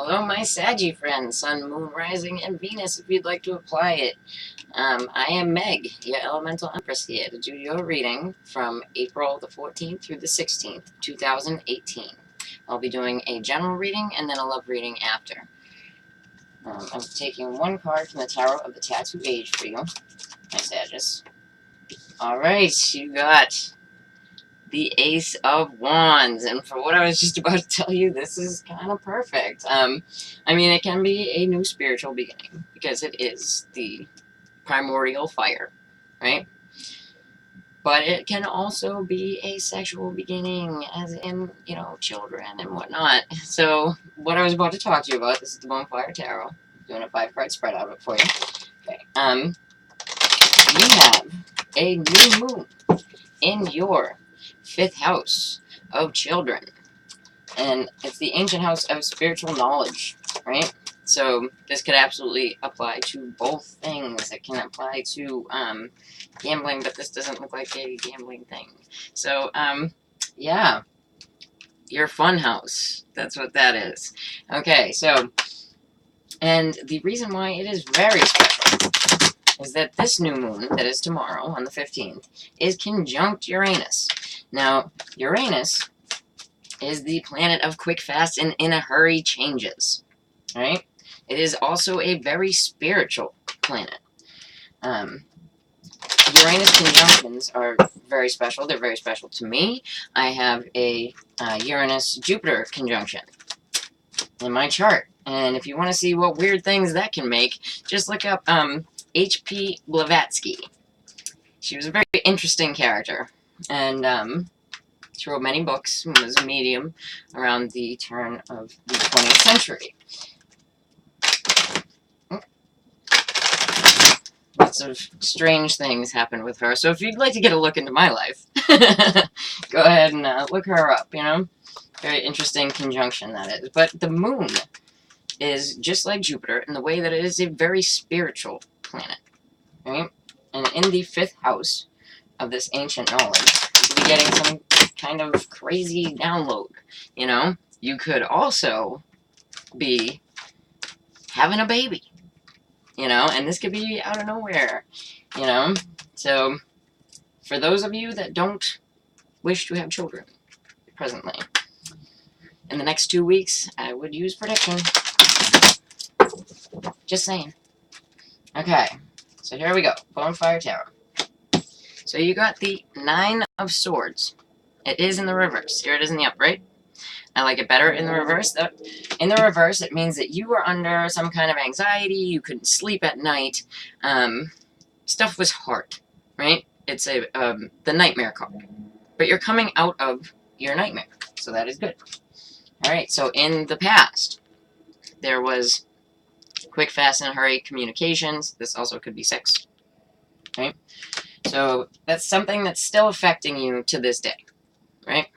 Hello, my Saggy friends, Sun, Moon, Rising, and Venus, if you'd like to apply it. I am Meg, your Elemental Empress here, to do your reading from April the 14th through the 16th, 2018. I'll be doing a general reading and then a love reading after. I'm taking one card from the Tarot of the Tattoo Age for you, my Sagittarius. Alright, you got the Ace of Wands, and for what I was just about to tell you, this is kind of perfect. I mean, it can be a new spiritual beginning, because it is the primordial fire, right? But it can also be a sexual beginning, as in, you know, children and whatnot. So, what I was about to talk to you about, this is the Bonfire Tarot. I'm doing a 5-card spread out of it for you. Okay, you have a new moon in your 5th house of children, and it's the ancient house of spiritual knowledge, right? So this could absolutely apply to both things. It can apply to gambling, but this doesn't look like a gambling thing. So yeah, your fun house, that's what that is. Okay, so, and the reason why it is very special is that this new moon, that is tomorrow, on the 15th, is conjunct Uranus. Now, Uranus is the planet of quick, fast, and in-a-hurry changes, right? It is also a very spiritual planet. Uranus conjunctions are very special. They're very special to me. I have a Uranus-Jupiter conjunction in my chart. And if you want to see what weird things that can make, just look up H.P. Blavatsky. She was a very interesting character, and she wrote many books and was a medium around the turn of the 20th century. Lots of strange things happened with her, so if you'd like to get a look into my life, go ahead and look her up, you know? Very interesting conjunction that is. But the moon is just like Jupiter in the way that it is a very spiritual planet, right? And in the 5th house of this ancient knowledge, you'll be getting some kind of crazy download, you know? You could also be having a baby, you know? And this could be out of nowhere, you know? So, for those of you that don't wish to have children presently, in the next 2 weeks, I would use prediction. Just saying. Okay, so here we go. Bonfire Tarot. So you got the 9 of Swords. It is in the reverse. Here it is in the upright. I like it better in the reverse. In the reverse, it means that you were under some kind of anxiety. You couldn't sleep at night. Stuff was hard, right? It's the nightmare card. But you're coming out of your nightmare, so that is good. All right, so in the past, there was quick, fast, and hurry communications. This also could be sex, right? So that's something that's still affecting you to this day, right?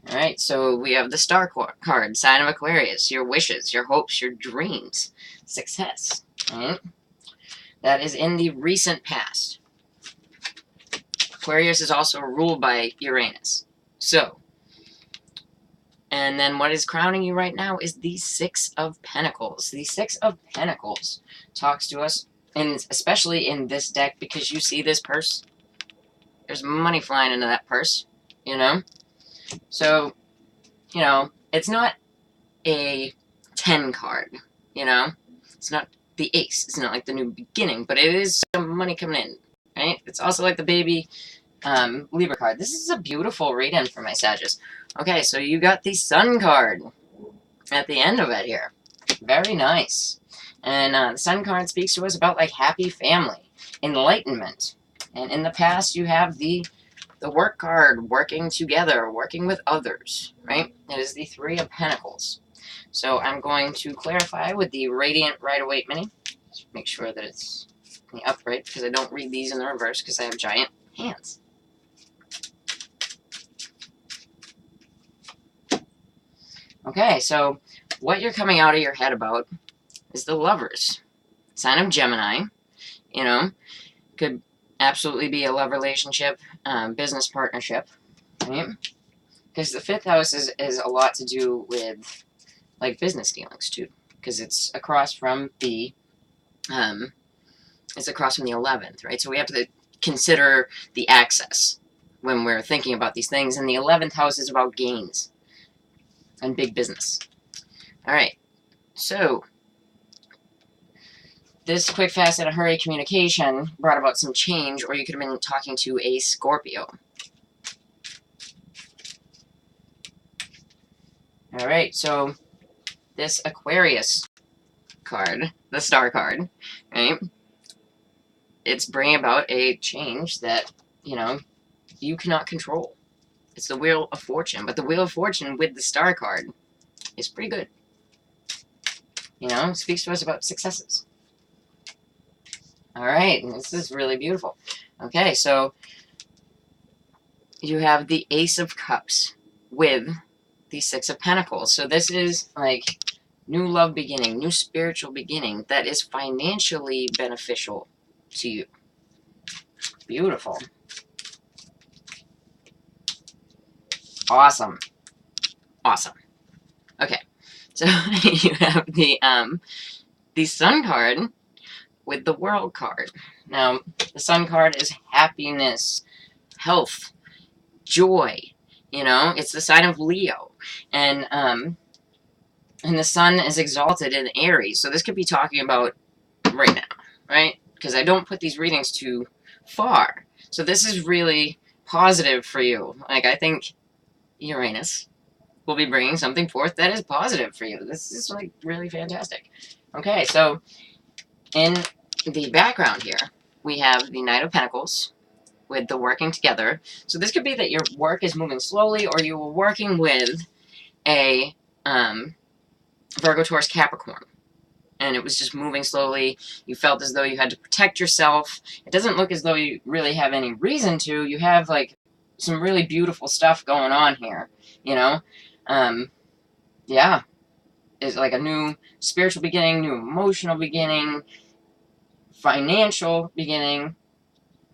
All right, so we have the Star card, sign of Aquarius, your wishes, your hopes, your dreams, success, right? That is in the recent past. Aquarius is also ruled by Uranus. So, and then what is crowning you right now is the 6 of Pentacles. The 6 of Pentacles talks to us, and especially in this deck, because you see this purse. There's money flying into that purse, you know? So, you know, it's not a 10 card, you know? It's not the ace. It's not like the new beginning, but it is some money coming in, right? It's also like the baby Libra card. This is a beautiful read-in for my Sagittarius. Okay, so you got the Sun card at the end of it here. Very nice. And the Sun card speaks to us about, like, happy family, enlightenment. And in the past, you have the work card, working together, working with others, right? It is the 3 of Pentacles. So I'm going to clarify with the Radiant Rider-Waite Mini. Just make sure that it's in the upright, because I don't read these in the reverse because I have giant hands. Okay, so what you're coming out of your head about is the Lovers. Sign of Gemini, you know, could absolutely be a love relationship, business partnership, right? because the 5th house is a lot to do with like business dealings too, because it's across from the 11th, right? So we have to consider the access when we're thinking about these things, and the 11th house is about gains and big business. All right, so this quick, fast, in a hurry communication brought about some change, or you could have been talking to a Scorpio. All right, so this Aquarius card, the star card, right? It's bringing about a change that, you cannot control. It's the Wheel of Fortune, but the Wheel of Fortune with the star card is pretty good. It speaks to us about successes. All right, and this is really beautiful. Okay, so you have the Ace of Cups with the Six of Pentacles. So this is like new love beginning, new spiritual beginning that is financially beneficial to you. Beautiful. Awesome. Awesome. Okay, so you have the Sun card with the World card. Now, the Sun card is happiness, health, joy. It's the sign of Leo, and the Sun is exalted in Aries. So this could be talking about right now, right? Because I don't put these readings too far. So this is really positive for you. Like, I think Uranus will be bringing something forth that is positive for you. This is like really fantastic. Okay, so in the background here, we have the Knight of Pentacles with the working together. So this could be that your work is moving slowly, or you were working with a Virgo, Taurus, Capricorn, and it was just moving slowly. You felt as though you had to protect yourself. It doesn't look as though you really have any reason to. You have like some really beautiful stuff going on here, yeah, it's like a new spiritual beginning, new emotional beginning, financial beginning.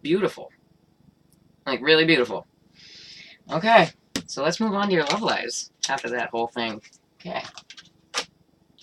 Beautiful. Like, really beautiful. Okay, so let's move on to your love lives after that whole thing. Okay.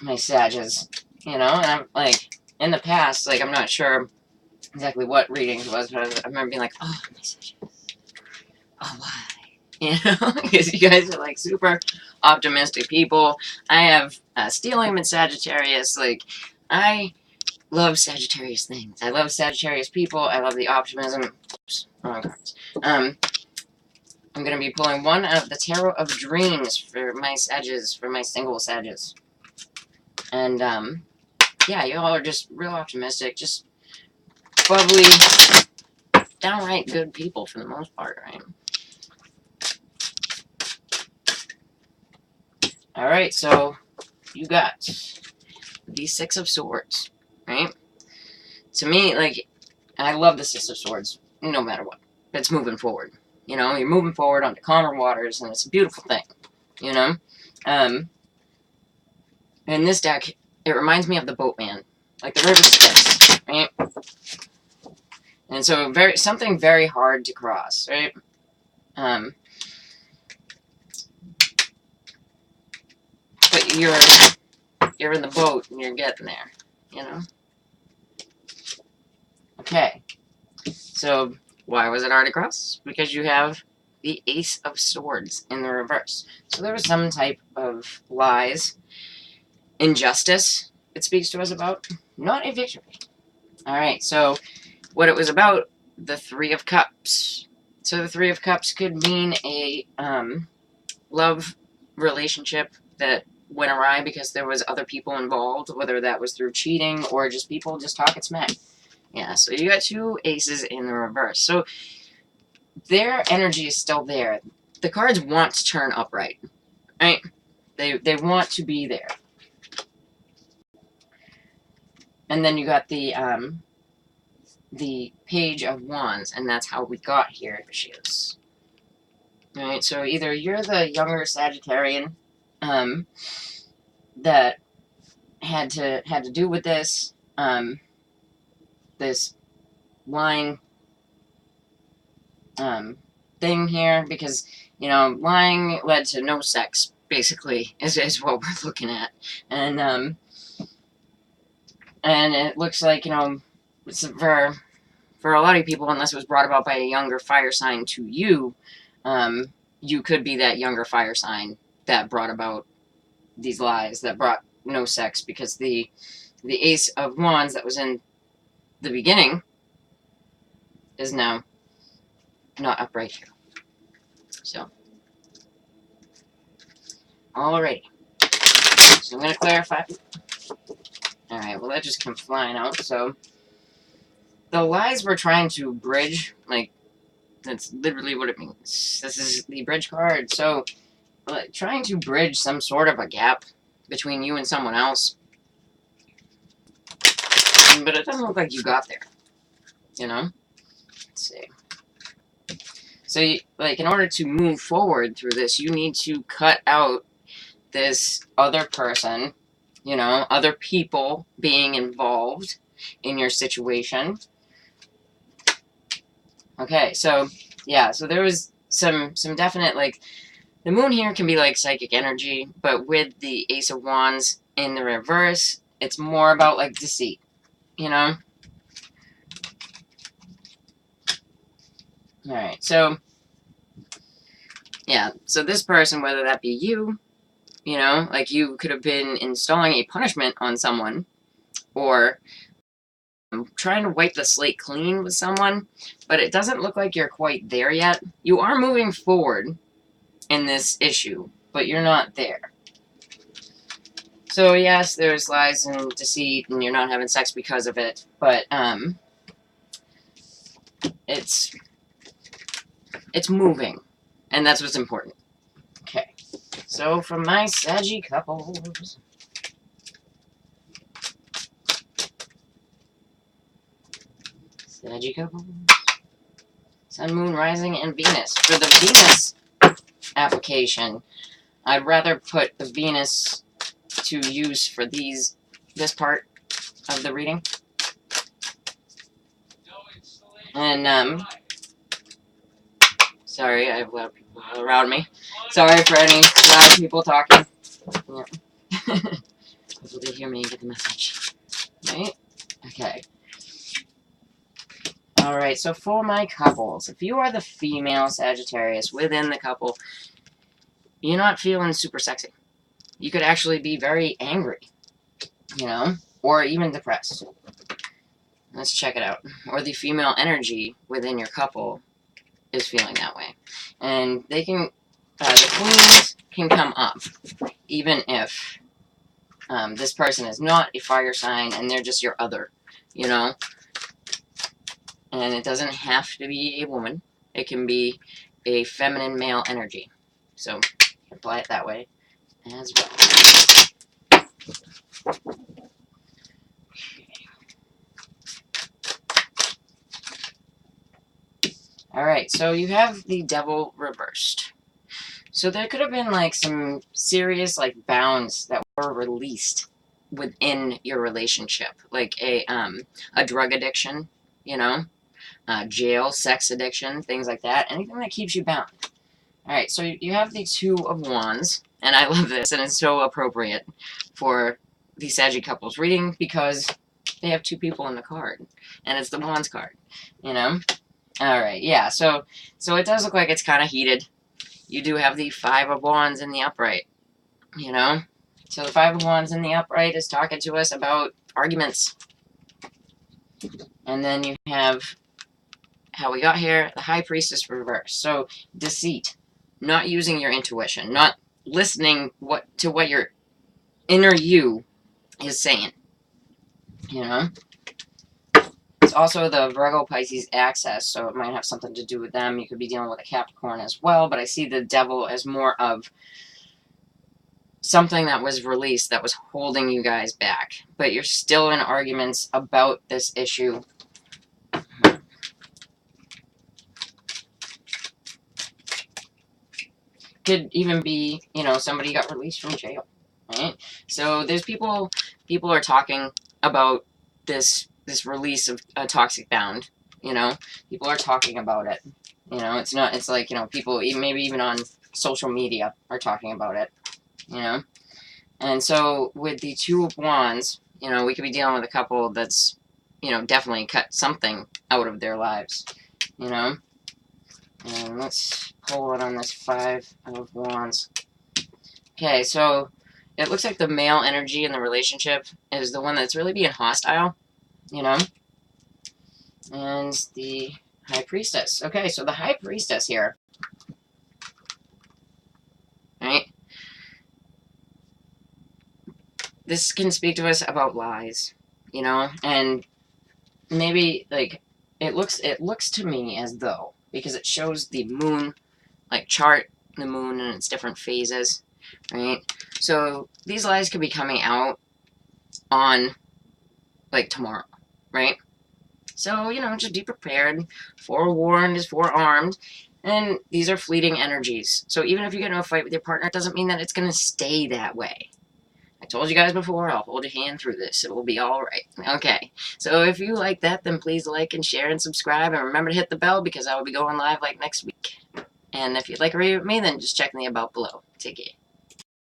My Sages, and I'm like, in the past, like, I'm not sure exactly what readings it was, but I remember being like, oh, my Sages. Oh, why? Because you guys are like super optimistic people. I have Stellium and Sagittarius. Like, I love Sagittarius things. I love Sagittarius people. I love the optimism. Oops, wrong cards. I'm going to be pulling one out of the Tarot of Dreams for my Sages, for my single Sages. And, yeah, you all are just real optimistic, just bubbly, downright good people for the most part, right? Alright, so you got the Six of Swords, right? To me, like, I love the Six of Swords, no matter what. It's moving forward. You're moving forward onto calmer waters, and it's a beautiful thing, in this deck, it reminds me of the Boatman, like the River Styx, right? And so something very hard to cross, right? But you're in the boat and you're getting there, Okay. So why was it hard to cross? Because you have the Ace of Swords in the reverse. So there was some type of lies, injustice it speaks to us about, not a victory. All right, so what it was about, the Three of Cups. So the Three of Cups could mean a love relationship that went awry because there was other people involved, whether that was through cheating or just people just talking smack. Yeah, so you got two aces in the reverse. So their energy is still there. The cards want to turn upright, right? They want to be there. And then you got the Page of Wands, and that's how we got here. Here she is. All right, so either you're the younger Sagittarian that had to do with this this line thing here, because You know, lying led to no sex, basically, is what we're looking at. And it looks like, you know, for a lot of people, unless it was brought about by a younger fire sign to you, you could be that younger fire sign that brought about these lies, that brought no sex, because the Ace of Wands that was in the beginning is now not upright here. So, alrighty. So I'm going to clarify. Alright, well that just came flying out. So, the lies we're trying to bridge, like, that's literally what it means. This is the bridge card. So, trying to bridge some sort of a gap between you and someone else. But it doesn't look like you got there. You know? Let's see. So, like, in order to move forward through this, you need to cut out this other person, you know, other people being involved in your situation. Okay, so, yeah, so there was some definite, like, the moon here can be like psychic energy, but with the Ace of Wands in the reverse, it's more about, like, deceit, you know? Alright, so, yeah, so this person, whether that be you, you know, like you could have been installing a punishment on someone, or trying to wipe the slate clean with someone, but it doesn't look like you're quite there yet. You are moving forward in this issue, but you're not there. So yes, there's lies and deceit, and you're not having sex because of it, but it's moving, and that's what's important. Okay, so from my Saggy couples, Saggy couples, Sun, Moon, Rising, and Venus. For the Venus application, I'd rather put the Venus to use for this part of the reading. And sorry, I have a lot of people around me. Sorry for any loud people talking. Yeah. Hopefully they hear me and get the message. Right? Okay. Alright, so for my couples, if you are the female Sagittarius within the couple, you're not feeling super sexy. You could actually be very angry, you know, or even depressed. Let's check it out. Or the female energy within your couple is feeling that way. And they can, the queens can come up, even if this person is not a fire sign and they're just your other, you know. And it doesn't have to be a woman. It can be a feminine male energy. So, apply it that way as well. Alright, so you have the Devil reversed. So there could have been, like, some serious, like, bounds that were released within your relationship. Like a drug addiction, you know? Jail, sex addiction, things like that. Anything that keeps you bound. Alright, so you have the Two of Wands. And I love this, and it's so appropriate for the Saggy couples reading, because they have two people in the card. And it's the Wands card, you know? Alright, yeah, so it does look like it's kind of heated. You do have the Five of Wands in the upright, you know? So the Five of Wands in the upright is talking to us about arguments. And then you have how we got here, the High Priestess reversed. So deceit, not using your intuition, not listening to what your inner you is saying, you know? It's also the Virgo Pisces axis, so it might have something to do with them. You could be dealing with a Capricorn as well, but I see the Devil as more of something that was released that was holding you guys back. But you're still in arguments about this issue. Could even be, you know, somebody got released from jail, right? So there's people are talking about this release of a toxic bound, you know? People are talking about it. You know, it's not, it's like, you know, people, maybe even on social media are talking about it, you know? And so with the Two of Wands, you know, we could be dealing with a couple that's, you know, definitely cut something out of their lives, you know? And let's pull it on this Five of Wands. Okay, so it looks like the male energy in the relationship is the one that's really being hostile, you know? And the High Priestess. Okay, so the High Priestess here, right? This can speak to us about lies, you know? And maybe, like, it looks to me as though, because it shows the moon, like, chart the moon in its different phases, right? So these lies could be coming out on, like, tomorrow, right? So, you know, just be prepared. Forewarned is forearmed. And these are fleeting energies. So even if you get into a fight with your partner, it doesn't mean that it's going to stay that way. I told you guys before, I'll hold your hand through this. It will be all right. Okay. So if you like that, then please like and share and subscribe. And remember to hit the bell because I will be going live like next week. And if you'd like to read with me, then just check in the about below. Take care.